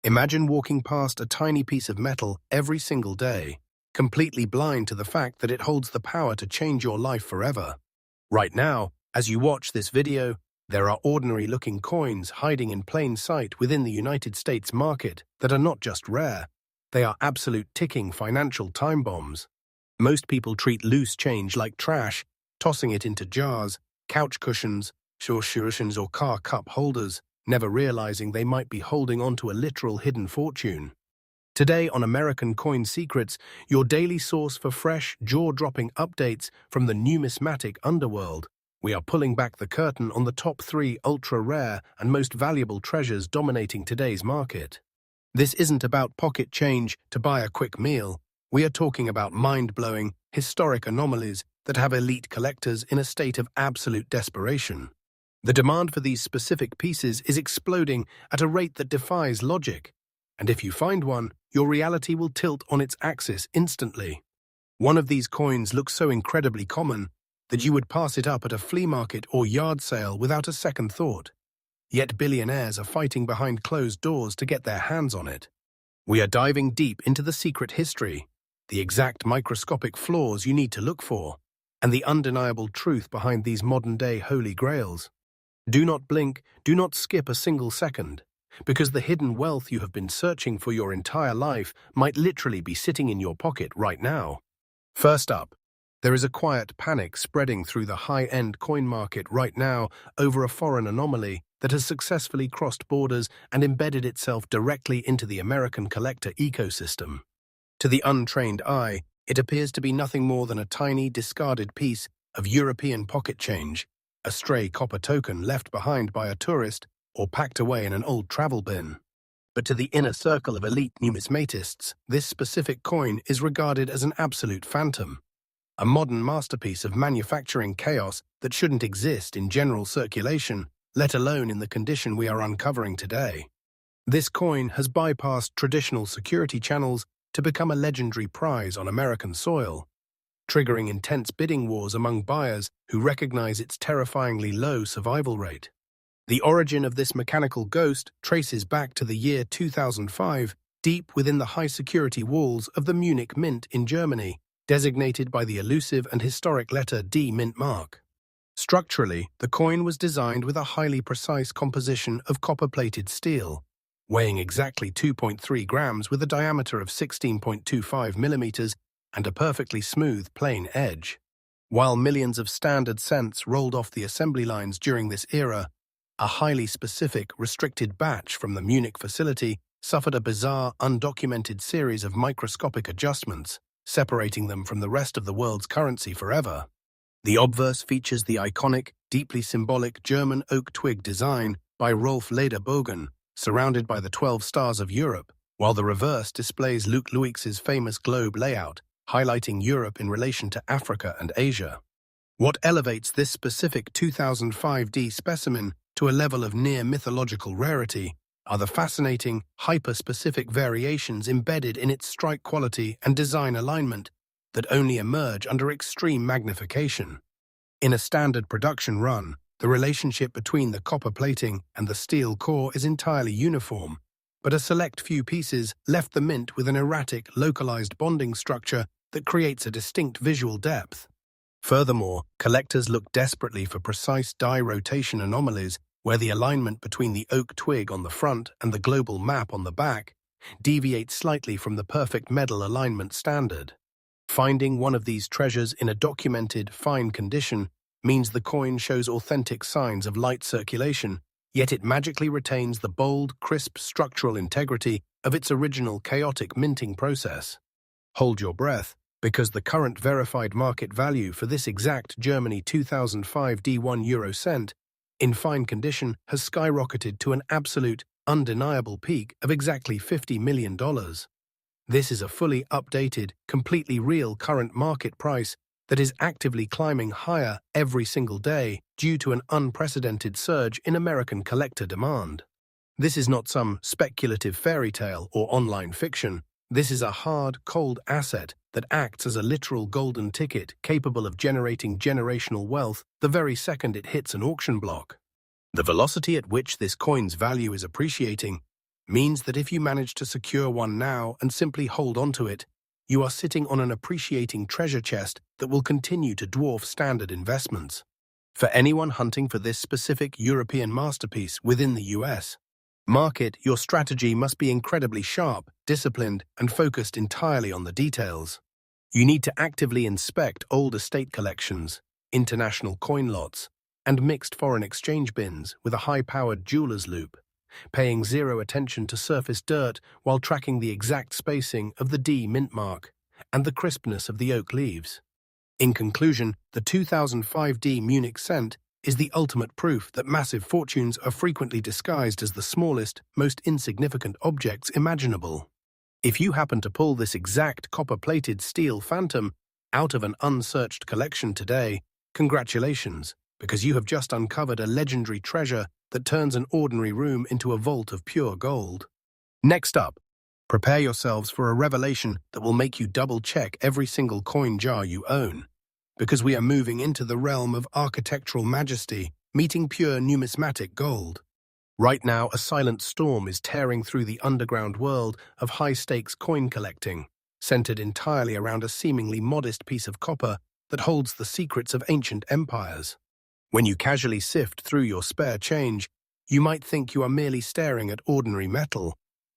Imagine walking past a tiny piece of metal every single day, completely blind to the fact that it holds the power to change your life forever. Right now, as you watch this video, there are ordinary-looking coins hiding in plain sight within the United States market that are not just rare, they are absolute ticking financial time bombs. Most people treat loose change like trash, tossing it into jars, couch cushions, or car cup holders, never realizing they might be holding onto a literal hidden fortune. Today on American Coin Secrets, your daily source for fresh, jaw-dropping updates from the numismatic underworld, we are pulling back the curtain on the top 3 ultra-rare and most valuable treasures dominating today's market. This isn't about pocket change to buy a quick meal. We are talking about mind-blowing, historic anomalies that have elite collectors in a state of absolute desperation. The demand for these specific pieces is exploding at a rate that defies logic, and if you find one, your reality will tilt on its axis instantly. One of these coins looks so incredibly common that you would pass it up at a flea market or yard sale without a second thought. Yet billionaires are fighting behind closed doors to get their hands on it. We are diving deep into the secret history, the exact microscopic flaws you need to look for, and the undeniable truth behind these modern-day holy grails. Do not blink, do not skip a single second, because the hidden wealth you have been searching for your entire life might literally be sitting in your pocket right now. First up, there is a quiet panic spreading through the high-end coin market right now over a foreign anomaly that has successfully crossed borders and embedded itself directly into the American collector ecosystem. To the untrained eye, it appears to be nothing more than a tiny, discarded piece of European pocket change, a stray copper token left behind by a tourist or packed away in an old travel bin. But to the inner circle of elite numismatists, this specific coin is regarded as an absolute phantom, a modern masterpiece of manufacturing chaos that shouldn't exist in general circulation, let alone in the condition we are uncovering today. This coin has bypassed traditional security channels to become a legendary prize on American soil, triggering intense bidding wars among buyers who recognize its terrifyingly low survival rate. The origin of this mechanical ghost traces back to the year 2005, deep within the high-security walls of the Munich Mint in Germany, designated by the elusive and historic letter D mint mark. Structurally, the coin was designed with a highly precise composition of copper-plated steel, weighing exactly 2.3 grams with a diameter of 16.25 millimeters and a perfectly smooth, plain edge. While millions of standard cents rolled off the assembly lines during this era, a highly specific, restricted batch from the Munich facility suffered a bizarre, undocumented series of microscopic adjustments, separating them from the rest of the world's currency forever. The obverse features the iconic, deeply symbolic German oak twig design by Rolf Lederbogen, surrounded by the 12 stars of Europe, while the reverse displays Luc Louix's famous globe layout, highlighting Europe in relation to Africa and Asia. What elevates this specific 2005D specimen to a level of near-mythological rarity are the fascinating, hyper-specific variations embedded in its strike quality and design alignment that only emerge under extreme magnification. In a standard production run, the relationship between the copper plating and the steel core is entirely uniform, but a select few pieces left the mint with an erratic, localized bonding structure that creates a distinct visual depth. Furthermore, collectors look desperately for precise die rotation anomalies where the alignment between the oak twig on the front and the global map on the back deviates slightly from the perfect medal alignment standard. Finding one of these treasures in a documented, fine condition means the coin shows authentic signs of light circulation, yet it magically retains the bold, crisp structural integrity of its original chaotic minting process. Hold your breath, because the current verified market value for this exact Germany 2005 D1 euro cent in fine condition has skyrocketed to an absolute, undeniable peak of exactly $50 million. This is a fully updated, completely real current market price that is actively climbing higher every single day due to an unprecedented surge in American collector demand. This is not some speculative fairy tale or online fiction. This is a hard, cold asset that acts as a literal golden ticket capable of generating generational wealth the very second it hits an auction block. The velocity at which this coin's value is appreciating means that if you manage to secure one now and simply hold onto it, you are sitting on an appreciating treasure chest that will continue to dwarf standard investments. For anyone hunting for this specific European masterpiece within the US market, your strategy must be incredibly sharp, disciplined, and focused entirely on the details. You need to actively inspect old estate collections, international coin lots, and mixed foreign exchange bins with a high-powered jeweler's loupe, paying zero attention to surface dirt while tracking the exact spacing of the D mint mark and the crispness of the oak leaves. In conclusion, the 2005 D Munich cent is the ultimate proof that massive fortunes are frequently disguised as the smallest, most insignificant objects imaginable. If you happen to pull this exact copper-plated steel phantom out of an unsearched collection today, congratulations, because you have just uncovered a legendary treasure that turns an ordinary room into a vault of pure gold. Next up, prepare yourselves for a revelation that will make you double-check every single coin jar you own, because we are moving into the realm of architectural majesty, meeting pure numismatic gold. Right now, a silent storm is tearing through the underground world of high-stakes coin collecting, centered entirely around a seemingly modest piece of copper that holds the secrets of ancient empires. When you casually sift through your spare change, you might think you are merely staring at ordinary metal,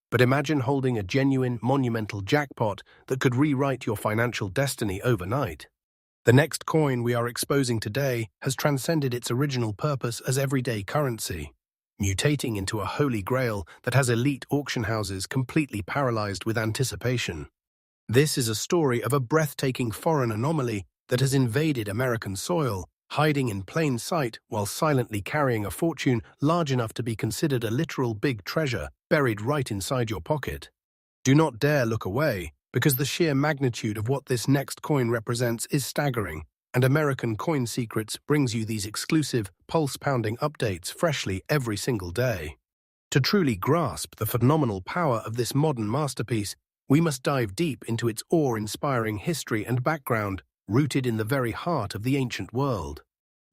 but imagine holding a genuine, monumental jackpot that could rewrite your financial destiny overnight. The next coin we are exposing today has transcended its original purpose as everyday currency, mutating into a holy grail that has elite auction houses completely paralyzed with anticipation. This is a story of a breathtaking foreign anomaly that has invaded American soil, hiding in plain sight while silently carrying a fortune large enough to be considered a literal big treasure buried right inside your pocket. Do not dare look away, because the sheer magnitude of what this next coin represents is staggering, and American Coin Secrets brings you these exclusive, pulse-pounding updates freshly every single day. To truly grasp the phenomenal power of this modern masterpiece, we must dive deep into its awe-inspiring history and background, rooted in the very heart of the ancient world.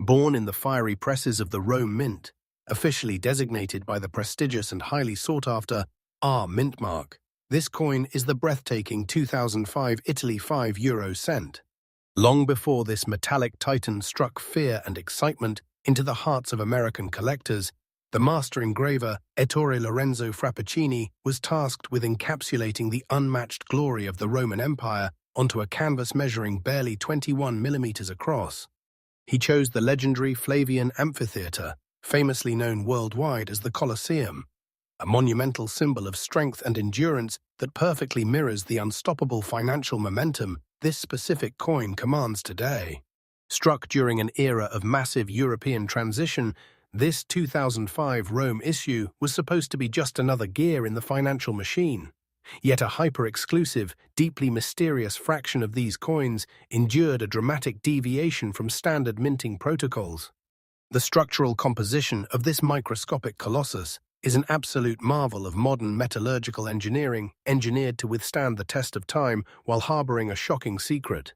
Born in the fiery presses of the Rome Mint, officially designated by the prestigious and highly sought-after R mint mark, this coin is the breathtaking 2005 Italy €5 cent. Long before this metallic titan struck fear and excitement into the hearts of American collectors, the master engraver Ettore Lorenzo Frappuccini was tasked with encapsulating the unmatched glory of the Roman Empire onto a canvas measuring barely 21 millimeters across. He chose the legendary Flavian Amphitheater, famously known worldwide as the Colosseum, a monumental symbol of strength and endurance that perfectly mirrors the unstoppable financial momentum this specific coin commands today. Struck during an era of massive European transition, this 2005 Rome issue was supposed to be just another gear in the financial machine. Yet a hyper-exclusive, deeply mysterious fraction of these coins endured a dramatic deviation from standard minting protocols. The structural composition of this microscopic colossus is an absolute marvel of modern metallurgical engineering, engineered to withstand the test of time while harboring a shocking secret.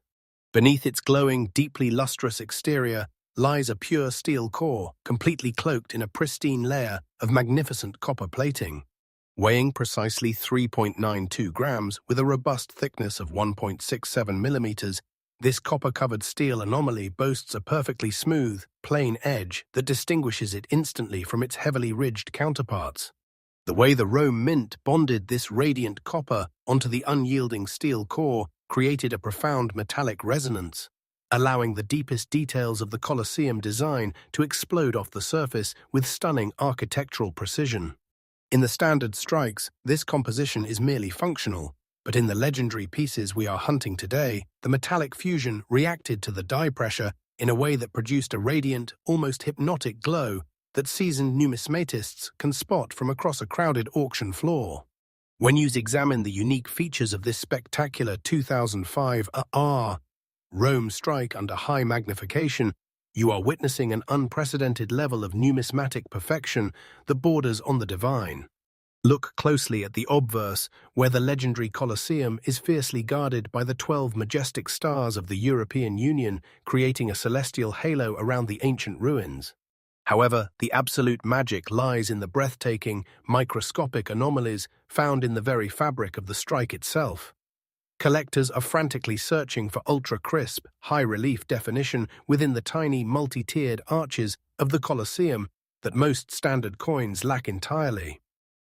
Beneath its glowing, deeply lustrous exterior lies a pure steel core, completely cloaked in a pristine layer of magnificent copper plating. Weighing precisely 3.92 grams with a robust thickness of 1.67 millimeters, this copper-covered steel anomaly boasts a perfectly smooth, plain edge that distinguishes it instantly from its heavily ridged counterparts. The way the Rome Mint bonded this radiant copper onto the unyielding steel core created a profound metallic resonance, allowing the deepest details of the Colosseum design to explode off the surface with stunning architectural precision. In the standard strikes, this composition is merely functional, but in the legendary pieces we are hunting today, the metallic fusion reacted to the die pressure in a way that produced a radiant, almost hypnotic glow that seasoned numismatists can spot from across a crowded auction floor. When you examine the unique features of this spectacular 2005 Rome strike under high magnification, you are witnessing an unprecedented level of numismatic perfection that borders on the divine. Look closely at the obverse, where the legendary Colosseum is fiercely guarded by the 12 majestic stars of the European Union, creating a celestial halo around the ancient ruins. However, the absolute magic lies in the breathtaking, microscopic anomalies found in the very fabric of the strike itself. Collectors are frantically searching for ultra-crisp, high-relief definition within the tiny multi-tiered arches of the Colosseum that most standard coins lack entirely.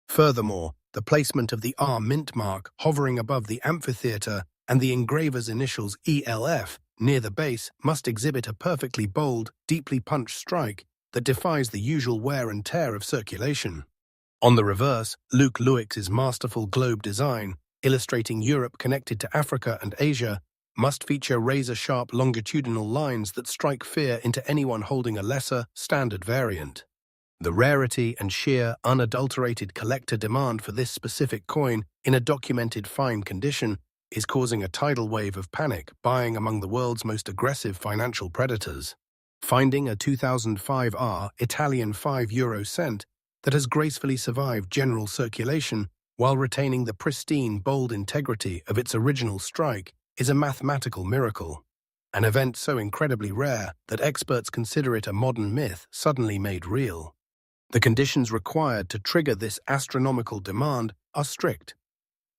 Furthermore, the placement of the R mint mark hovering above the amphitheater and the engraver's initials ELF near the base must exhibit a perfectly bold, deeply punched strike that defies the usual wear and tear of circulation. On the reverse, Luke Lewix's masterful globe design, illustrating Europe connected to Africa and Asia, must feature razor-sharp longitudinal lines that strike fear into anyone holding a lesser, standard variant. The rarity and sheer, unadulterated collector demand for this specific coin in a documented fine condition is causing a tidal wave of panic buying among the world's most aggressive financial predators. Finding a 2005 R Italian 5 cent that has gracefully survived general circulation while retaining the pristine, bold integrity of its original strike is a mathematical miracle. An event so incredibly rare that experts consider it a modern myth suddenly made real. The conditions required to trigger this astronomical demand are strict.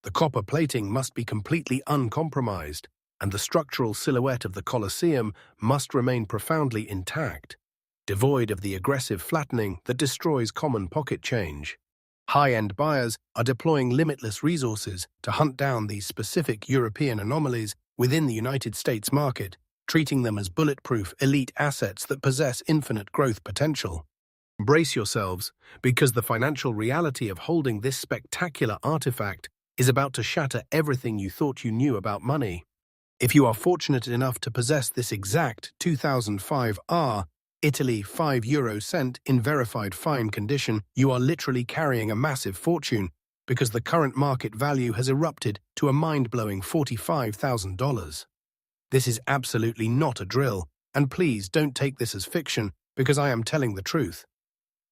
The copper plating must be completely uncompromised, and the structural silhouette of the Colosseum must remain profoundly intact, devoid of the aggressive flattening that destroys common pocket change. High-end buyers are deploying limitless resources to hunt down these specific European anomalies within the United States market, treating them as bulletproof elite assets that possess infinite growth potential. Brace yourselves, because the financial reality of holding this spectacular artifact is about to shatter everything you thought you knew about money. If you are fortunate enough to possess this exact 2005 R Italy 5 cent in verified fine condition, you are literally carrying a massive fortune, because the current market value has erupted to a mind-blowing $45,000. This is absolutely not a drill, and please don't take this as fiction, because I am telling the truth.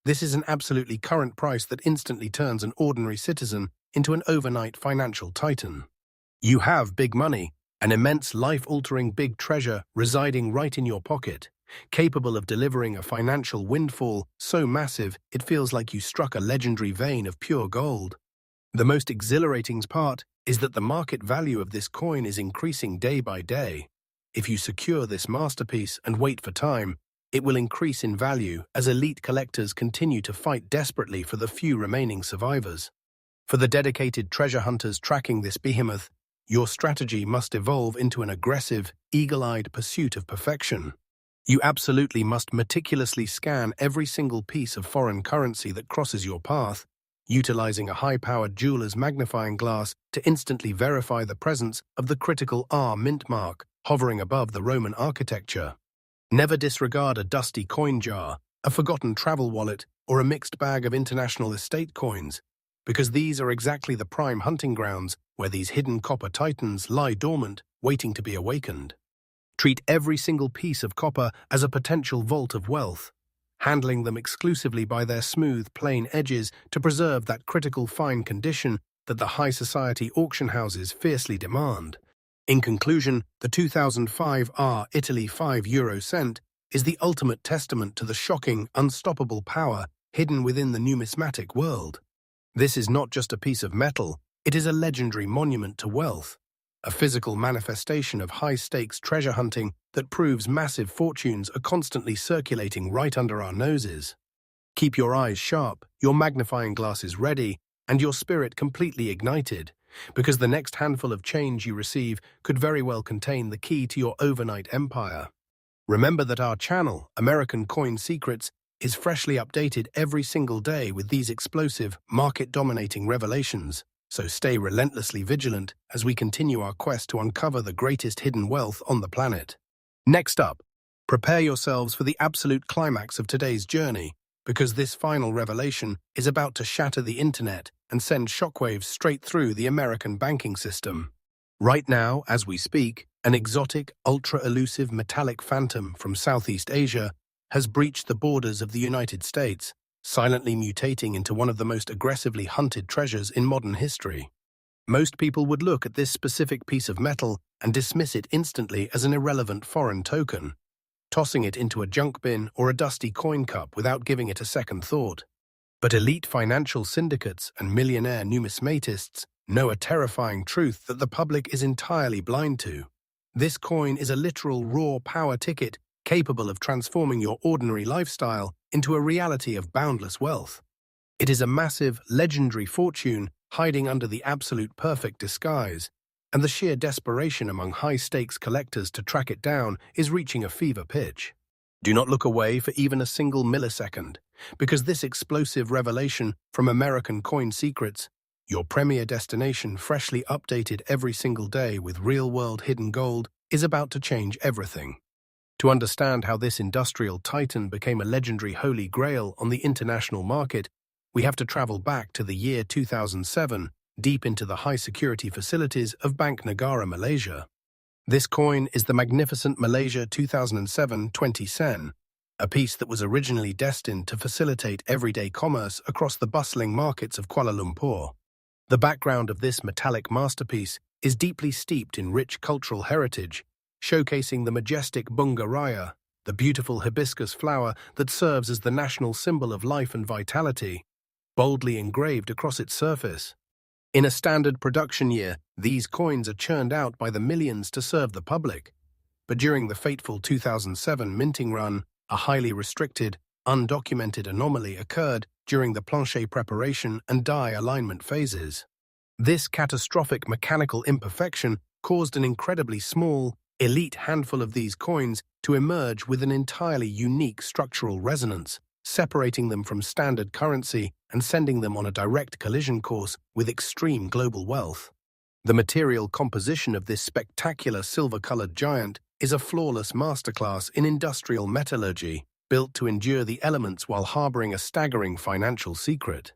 This is an absolutely current price that instantly turns an ordinary citizen into an overnight financial titan. You have big money, an immense life-altering big treasure residing right in your pocket, capable of delivering a financial windfall so massive it feels like you struck a legendary vein of pure gold. The most exhilarating part is that the market value of this coin is increasing day by day. If you secure this masterpiece and wait for time, it will increase in value as elite collectors continue to fight desperately for the few remaining survivors. For the dedicated treasure hunters tracking this behemoth, your strategy must evolve into an aggressive, eagle-eyed pursuit of perfection. You absolutely must meticulously scan every single piece of foreign currency that crosses your path, utilizing a high-powered jeweler's magnifying glass to instantly verify the presence of the critical R mint mark hovering above the Roman architecture. Never disregard a dusty coin jar, a forgotten travel wallet, or a mixed bag of international estate coins, because these are exactly the prime hunting grounds where these hidden copper titans lie dormant, waiting to be awakened. Treat every single piece of copper as a potential vault of wealth, handling them exclusively by their smooth, plain edges to preserve that critical fine condition that the high society auction houses fiercely demand. In conclusion, the 2005 R Italy 5 cent is the ultimate testament to the shocking, unstoppable power hidden within the numismatic world. This is not just a piece of metal, it is a legendary monument to wealth, a physical manifestation of high-stakes treasure hunting that proves massive fortunes are constantly circulating right under our noses. Keep your eyes sharp, your magnifying glasses ready, and your spirit completely ignited, because the next handful of change you receive could very well contain the key to your overnight empire. Remember that our channel, American Coin Secrets, is freshly updated every single day with these explosive, market-dominating revelations, so stay relentlessly vigilant as we continue our quest to uncover the greatest hidden wealth on the planet. Next up, prepare yourselves for the absolute climax of today's journey, because this final revelation is about to shatter the internet and send shockwaves straight through the American banking system. Right now, as we speak, an exotic, ultra-elusive metallic phantom from Southeast Asia has breached the borders of the United States, silently mutating into one of the most aggressively hunted treasures in modern history. Most people would look at this specific piece of metal and dismiss it instantly as an irrelevant foreign token. tossing it into a junk bin or a dusty coin cup without giving it a second thought. But elite financial syndicates and millionaire numismatists know a terrifying truth that the public is entirely blind to. This coin is a literal raw power ticket capable of transforming your ordinary lifestyle into a reality of boundless wealth. It is a massive, legendary fortune hiding under the absolute perfect disguise, and the sheer desperation among high-stakes collectors to track it down is reaching a fever pitch. Do not look away for even a single millisecond, because this explosive revelation from American Coin Secrets, your premier destination freshly updated every single day with real-world hidden gold, is about to change everything. To understand how this industrial titan became a legendary holy grail on the international market, we have to travel back to the year 2007, deep into the high-security facilities of Bank Negara, Malaysia. This coin is the magnificent Malaysia 2007 20 sen, a piece that was originally destined to facilitate everyday commerce across the bustling markets of Kuala Lumpur. The background of this metallic masterpiece is deeply steeped in rich cultural heritage, showcasing the majestic bunga raya, the beautiful hibiscus flower that serves as the national symbol of life and vitality, boldly engraved across its surface. In a standard production year, these coins are churned out by the millions to serve the public. But during the fateful 2007 minting run, a highly restricted, undocumented anomaly occurred during the plancher preparation and die alignment phases. This catastrophic mechanical imperfection caused an incredibly small, elite handful of these coins to emerge with an entirely unique structural resonance, separating them from standard currency and sending them on a direct collision course with extreme global wealth. The material composition of this spectacular silver-colored giant is a flawless masterclass in industrial metallurgy, built to endure the elements while harboring a staggering financial secret.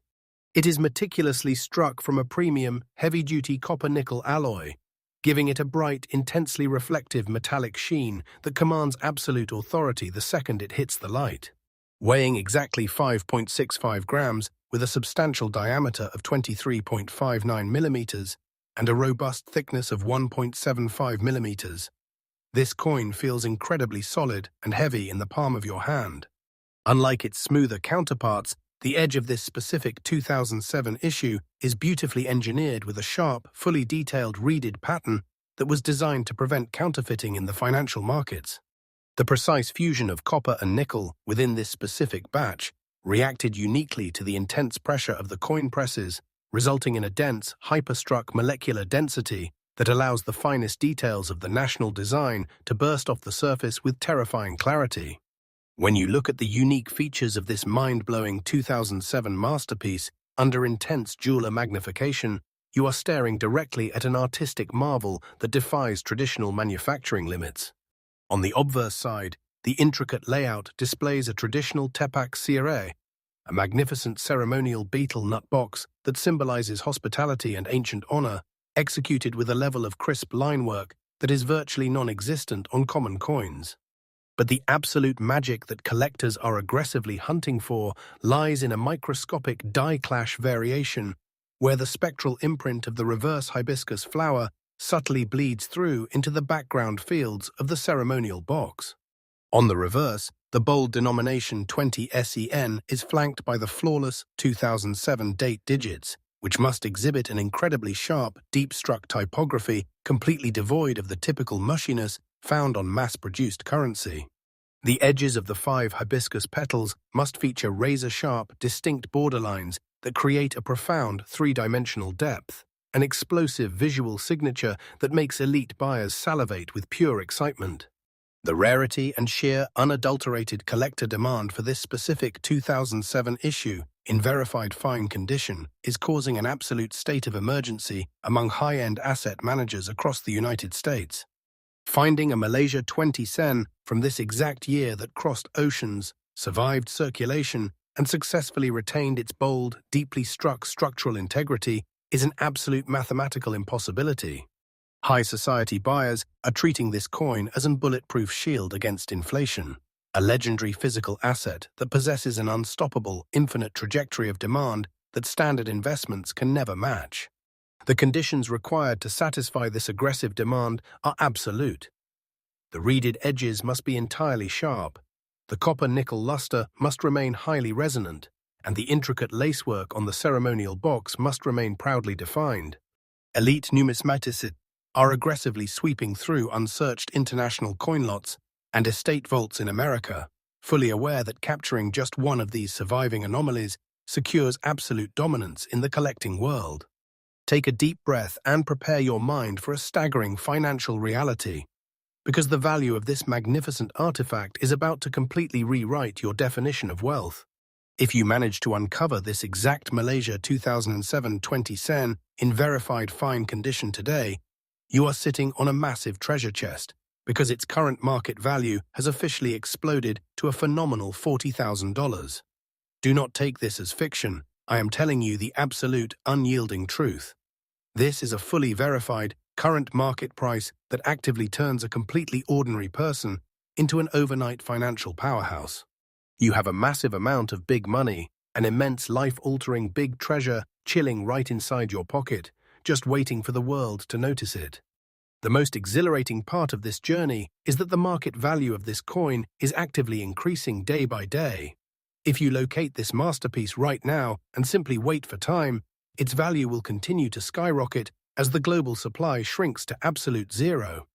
It is meticulously struck from a premium, heavy-duty copper-nickel alloy, giving it a bright, intensely reflective metallic sheen that commands absolute authority the second it hits the light. Weighing exactly 5.65 grams with a substantial diameter of 23.59 millimeters and a robust thickness of 1.75 millimeters, this coin feels incredibly solid and heavy in the palm of your hand. Unlike its smoother counterparts, the edge of this specific 2007 issue is beautifully engineered with a sharp, fully detailed reeded pattern that was designed to prevent counterfeiting in the financial markets. The precise fusion of copper and nickel within this specific batch reacted uniquely to the intense pressure of the coin presses, resulting in a dense, hyperstruck molecular density that allows the finest details of the national design to burst off the surface with terrifying clarity. When you look at the unique features of this mind-blowing 2007 masterpiece under intense jeweler magnification, you are staring directly at an artistic marvel that defies traditional manufacturing limits. On the obverse side, the intricate layout displays a traditional tepak sireh, a magnificent ceremonial beetle nut box that symbolizes hospitality and ancient honor, executed with a level of crisp linework that is virtually non-existent on common coins. But the absolute magic that collectors are aggressively hunting for lies in a microscopic die-clash variation, where the spectral imprint of the reverse hibiscus flower subtly bleeds through into the background fields of the ceremonial box. On the reverse, the bold denomination 20 SEN is flanked by the flawless 2007 date digits, which must exhibit an incredibly sharp, deep-struck typography completely devoid of the typical mushiness found on mass-produced currency. The edges of the 5 hibiscus petals must feature razor-sharp, distinct borderlines that create a profound three-dimensional depth, an explosive visual signature that makes elite buyers salivate with pure excitement. The rarity and sheer, unadulterated collector demand for this specific 2007 issue in verified fine condition is causing an absolute state of emergency among high-end asset managers across the United States. Finding a Malaysia 20 sen from this exact year that crossed oceans, survived circulation, and successfully retained its bold, deeply struck structural integrity is an absolute mathematical impossibility. High society buyers are treating this coin as a bulletproof shield against inflation, a legendary physical asset that possesses an unstoppable, infinite trajectory of demand that standard investments can never match. The conditions required to satisfy this aggressive demand are absolute. The reeded edges must be entirely sharp. The copper-nickel luster must remain highly resonant, and the intricate lacework on the ceremonial box must remain proudly defined. Elite numismaticists are aggressively sweeping through unsearched international coin lots and estate vaults in America, fully aware that capturing just one of these surviving anomalies secures absolute dominance in the collecting world. Take a deep breath and prepare your mind for a staggering financial reality, because the value of this magnificent artifact is about to completely rewrite your definition of wealth. If you manage to uncover this exact Malaysia 2007 20 sen in verified fine condition today, you are sitting on a massive treasure chest, because its current market value has officially exploded to a phenomenal $40,000. Do not take this as fiction. I am telling you the absolute, unyielding truth. This is a fully verified, current market price that actively turns a completely ordinary person into an overnight financial powerhouse. You have a massive amount of big money, an immense life-altering big treasure chilling right inside your pocket, just waiting for the world to notice it. The most exhilarating part of this journey is that the market value of this coin is actively increasing day by day. If you locate this masterpiece right now and simply wait for time, its value will continue to skyrocket as the global supply shrinks to absolute zero.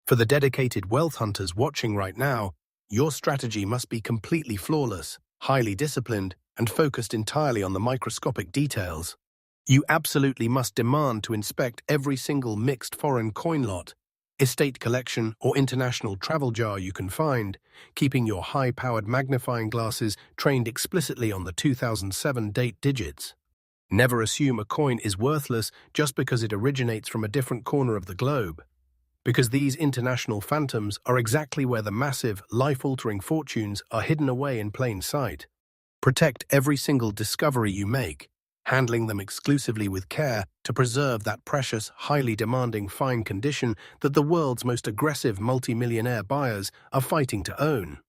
For the dedicated wealth hunters watching right now, your strategy must be completely flawless, highly disciplined, and focused entirely on the microscopic details. You absolutely must demand to inspect every single mixed foreign coin lot, estate collection, or international travel jar you can find, keeping your high-powered magnifying glasses trained explicitly on the 2007 date digits. Never assume a coin is worthless just because it originates from a different corner of the globe, because these international phantoms are exactly where the massive, life-altering fortunes are hidden away in plain sight. Protect every single discovery you make, handling them exclusively with care to preserve that precious, highly demanding fine condition that the world's most aggressive multi-millionaire buyers are fighting to own.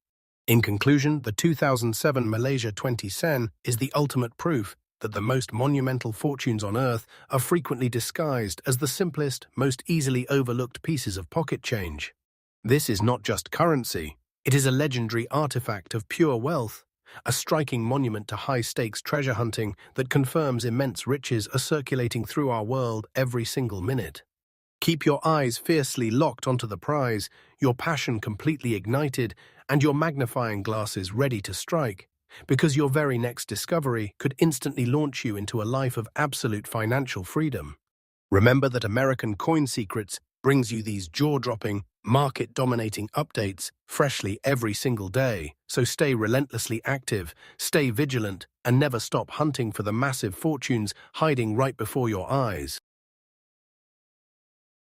In conclusion, the 2007 Malaysia 20 sen is the ultimate proof that the most monumental fortunes on earth are frequently disguised as the simplest, most easily overlooked pieces of pocket change. This is not just currency, it is a legendary artifact of pure wealth, a striking monument to high-stakes treasure hunting that confirms immense riches are circulating through our world every single minute. Keep your eyes fiercely locked onto the prize, your passion completely ignited, and your magnifying glasses ready to strike, because your very next discovery could instantly launch you into a life of absolute financial freedom. Remember that American Coin Secrets brings you these jaw-dropping, market-dominating updates freshly every single day, so stay relentlessly active, stay vigilant, and never stop hunting for the massive fortunes hiding right before your eyes.